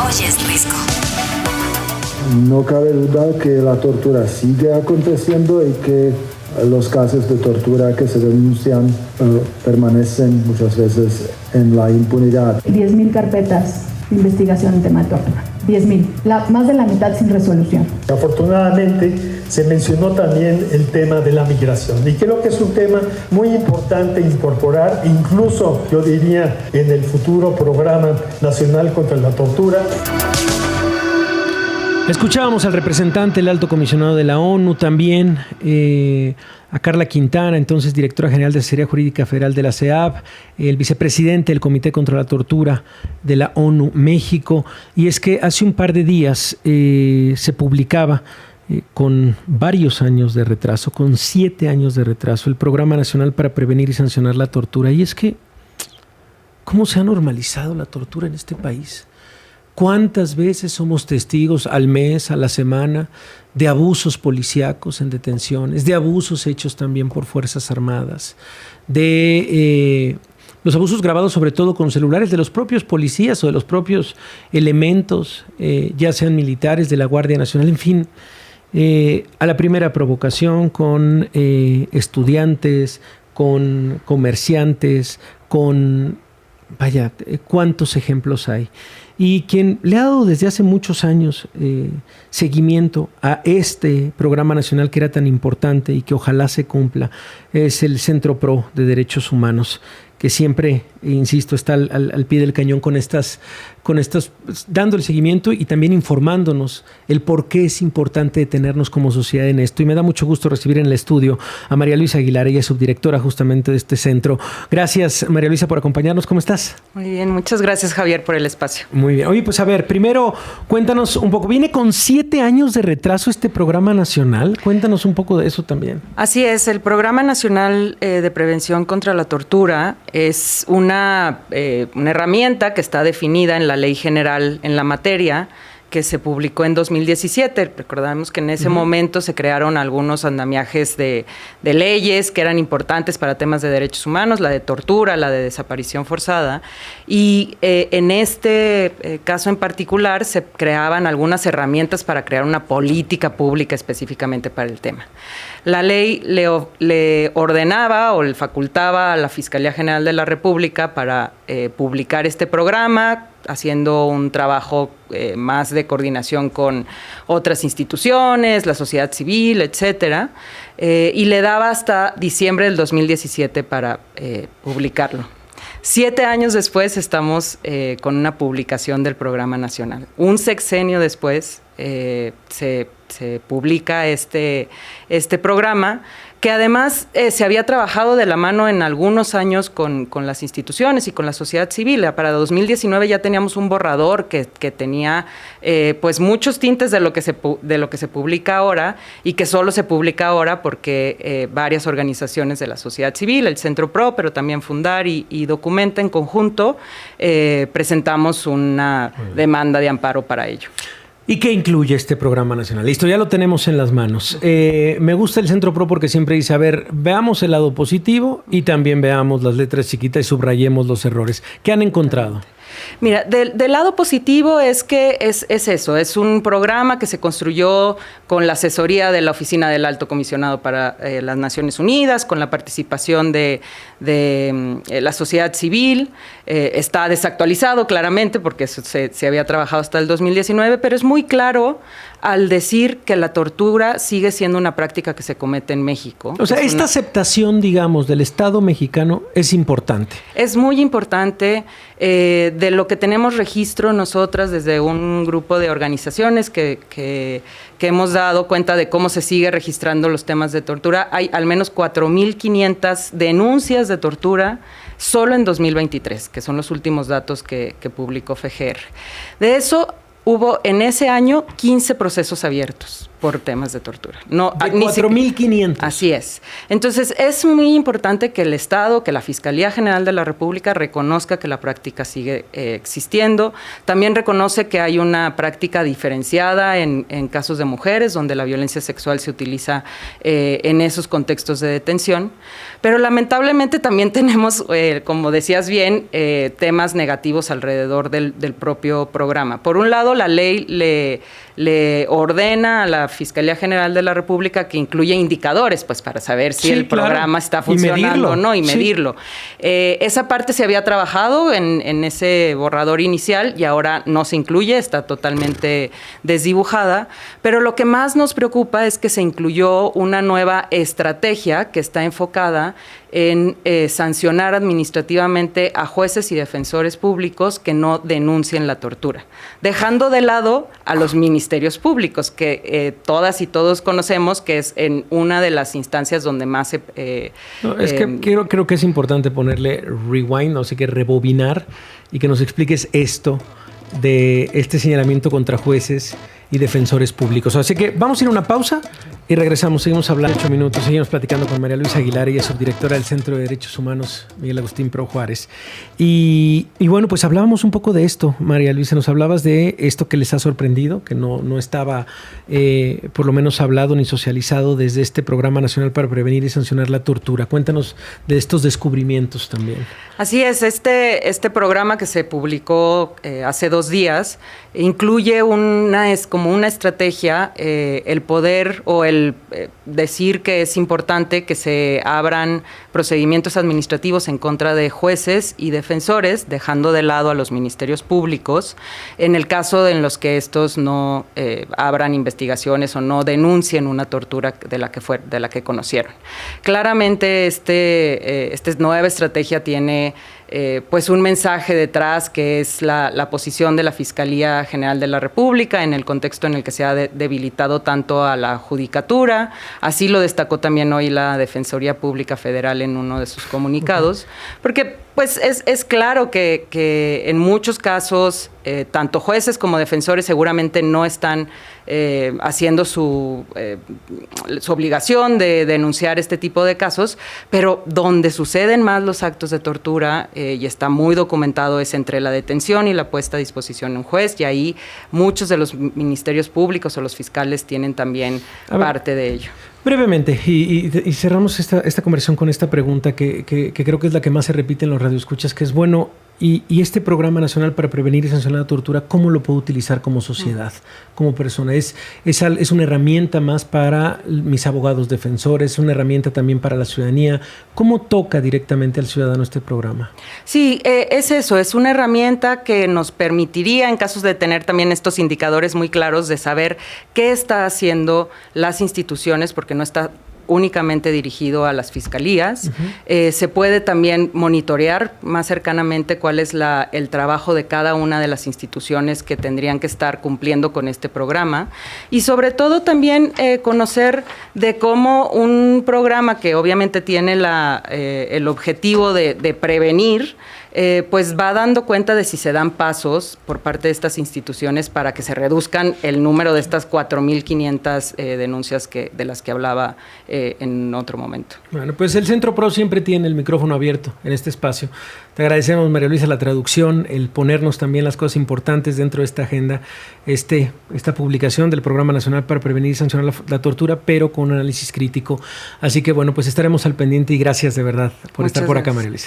oyes Risco. No cabe duda que la tortura sigue aconteciendo y que los casos de tortura que se denuncian permanecen muchas veces en la impunidad. 10.000 carpetas de investigación en tema de tortura. 10.000, más de la mitad sin resolución. Afortunadamente se mencionó también el tema de la migración y creo que es un tema muy importante incorporar, incluso yo diría en el futuro Programa Nacional contra la Tortura. Escuchábamos al representante, el alto comisionado de la ONU, también a Carla Quintana, entonces directora general de Asesoría Jurídica Federal de la CEAP, el vicepresidente del Comité contra la Tortura de la ONU México. Y es que hace un par de días se publicaba con varios años de retraso, con 7 años de retraso, el Programa Nacional para Prevenir y Sancionar la Tortura. Y es que, ¿cómo se ha normalizado la tortura en este país? ¿Cuántas veces somos testigos al mes, a la semana, de abusos policíacos en detenciones, de abusos hechos también por Fuerzas Armadas, de los abusos grabados sobre todo con celulares de los propios policías o de los propios elementos, ya sean militares, de la Guardia Nacional, en fin, a la primera provocación con estudiantes, con comerciantes, con... Vaya, cuántos ejemplos hay. Y quien le ha dado desde hace muchos años seguimiento a este programa nacional que era tan importante y que ojalá se cumpla es el Centro Pro de Derechos Humanos, que siempre, insisto, está al pie del cañón con estas, dando el seguimiento y también informándonos el por qué es importante detenernos como sociedad en esto. Y me da mucho gusto recibir en el estudio a María Luisa Aguilar, ella es subdirectora justamente de este centro. Gracias, María Luisa, por acompañarnos. ¿Cómo estás? Muy bien, muchas gracias, Javier, por el espacio. Muy bien. Oye, pues a ver, primero cuéntanos un poco. Viene con 7 años de retraso este programa nacional. Cuéntanos un poco de eso también. Así es, el Programa Nacional de Prevención contra la Tortura es una herramienta que está definida en la Ley General en la materia, que se publicó en 2017. Recordamos que en ese momento se crearon algunos andamiajes de leyes que eran importantes para temas de derechos humanos, la de tortura, la de desaparición forzada, y en este caso en particular se creaban algunas herramientas para crear una política pública específicamente para el tema. La ley le ordenaba o le facultaba a la Fiscalía General de la República para publicar este programa, haciendo un trabajo más de coordinación con otras instituciones, la sociedad civil, etcétera, y le daba hasta diciembre del 2017 para publicarlo. 7 años después estamos con una publicación del Programa Nacional. Un sexenio después se publica este programa, que además se había trabajado de la mano en algunos años con las instituciones y con la sociedad civil. Para 2019 ya teníamos un borrador que tenía pues muchos tintes de lo que se publica ahora, y que solo se publica ahora porque varias organizaciones de la sociedad civil, el Centro Pro, pero también Fundar y Documenta en conjunto, presentamos una demanda de amparo para ello. ¿Y qué incluye este programa nacional? Listo, ya lo tenemos en las manos. Me gusta el Centro Pro porque siempre dice, a ver, veamos el lado positivo y también veamos las letras chiquitas y subrayemos los errores. ¿Qué han encontrado? Mira, del lado positivo es que es eso, es un programa que se construyó con la asesoría de la Oficina del Alto Comisionado para las Naciones Unidas, con la participación de la sociedad civil. Está desactualizado claramente porque se había trabajado hasta el 2019, pero es muy claro al decir que la tortura sigue siendo una práctica que se comete en México. O sea, esta aceptación, digamos, del Estado mexicano es importante. Es muy importante. De lo que tenemos registro nosotras desde un grupo de organizaciones que hemos dado cuenta de cómo se sigue registrando los temas de tortura, hay al menos 4.500 denuncias de tortura solo en 2023, que son los últimos datos que publicó FGR. De eso hubo en ese año 15 procesos abiertos. por temas de tortura. No, de 4.500. Así es. Entonces, es muy importante que el Estado, que la Fiscalía General de la República reconozca que la práctica sigue existiendo. También reconoce que hay una práctica diferenciada en casos de mujeres, donde la violencia sexual se utiliza en esos contextos de detención. Pero lamentablemente también tenemos, como decías bien, temas negativos alrededor del propio programa. Por un lado, la ley le ordena a la Fiscalía General de la República que incluya indicadores, pues para saber si el programa está funcionando o no, y medirlo. Esa parte se había trabajado en ese borrador inicial y ahora no se incluye, está totalmente desdibujada, pero lo que más nos preocupa es que se incluyó una nueva estrategia que está enfocada en sancionar administrativamente a jueces y defensores públicos que no denuncien la tortura, dejando de lado a los ministerios públicos, que todas y todos conocemos que es en una de las instancias donde más se... creo que es importante ponerle rewind, o sea que rebobinar, y que nos expliques esto de este señalamiento contra jueces y defensores públicos. Así que vamos a ir a una pausa y regresamos. Seguimos hablando 8 minutos, seguimos platicando con María Luisa Aguilar, ella es subdirectora del Centro de Derechos Humanos Miguel Agustín Pro Juárez. Y bueno, pues hablábamos un poco de esto, María Luisa, nos hablabas de esto que les ha sorprendido, que no estaba por lo menos hablado ni socializado desde este Programa Nacional para Prevenir y Sancionar la Tortura. Cuéntanos de estos descubrimientos también. Así es, este programa que se publicó hace 2 días incluye como una estrategia, el poder o el decir que es importante que se abran procedimientos administrativos en contra de jueces y defensores, dejando de lado a los ministerios públicos, en el caso en los que estos no abran investigaciones o no denuncien una tortura de la que conocieron. Claramente esta nueva estrategia tiene pues un mensaje detrás, que es la posición de la Fiscalía General de la República en el contexto en el que se ha debilitado tanto a la judicatura. Así lo destacó también hoy la Defensoría Pública Federal en uno de sus comunicados, porque pues es claro que en muchos casos tanto jueces como defensores seguramente no están haciendo su obligación de denunciar este tipo de casos, pero donde suceden más los actos de tortura, y está muy documentado, es entre la detención y la puesta a disposición de un juez, y ahí muchos de los ministerios públicos o los fiscales tienen también parte de ello. Brevemente, y cerramos esta conversación con esta pregunta que creo que es la que más se repite en los radioescuchas, que es, bueno, y este Programa Nacional para Prevenir y Sancionar la Tortura, ¿cómo lo puedo utilizar como sociedad, como persona? ¿Es una herramienta más para mis abogados defensores? ¿Es una herramienta también para la ciudadanía? ¿Cómo toca directamente al ciudadano este programa? Sí, es eso, es una herramienta que nos permitiría, en casos de tener también estos indicadores muy claros, de saber qué está haciendo las instituciones, porque no está únicamente dirigido a las fiscalías. Se puede también monitorear más cercanamente cuál es el trabajo de cada una de las instituciones que tendrían que estar cumpliendo con este programa, y sobre todo también conocer de cómo un programa que obviamente tiene el objetivo de prevenir, pues va dando cuenta de si se dan pasos por parte de estas instituciones para que se reduzcan el número de estas 4.500 denuncias de las que hablaba en otro momento. Bueno, pues el Centro PRO siempre tiene el micrófono abierto en este espacio. Te agradecemos, María Luisa, la traducción, el ponernos también las cosas importantes dentro de esta agenda, esta publicación del Programa Nacional para Prevenir y Sancionar la Tortura, pero con un análisis crítico. Así que, bueno, pues estaremos al pendiente y gracias de verdad por estar por acá, María Luisa.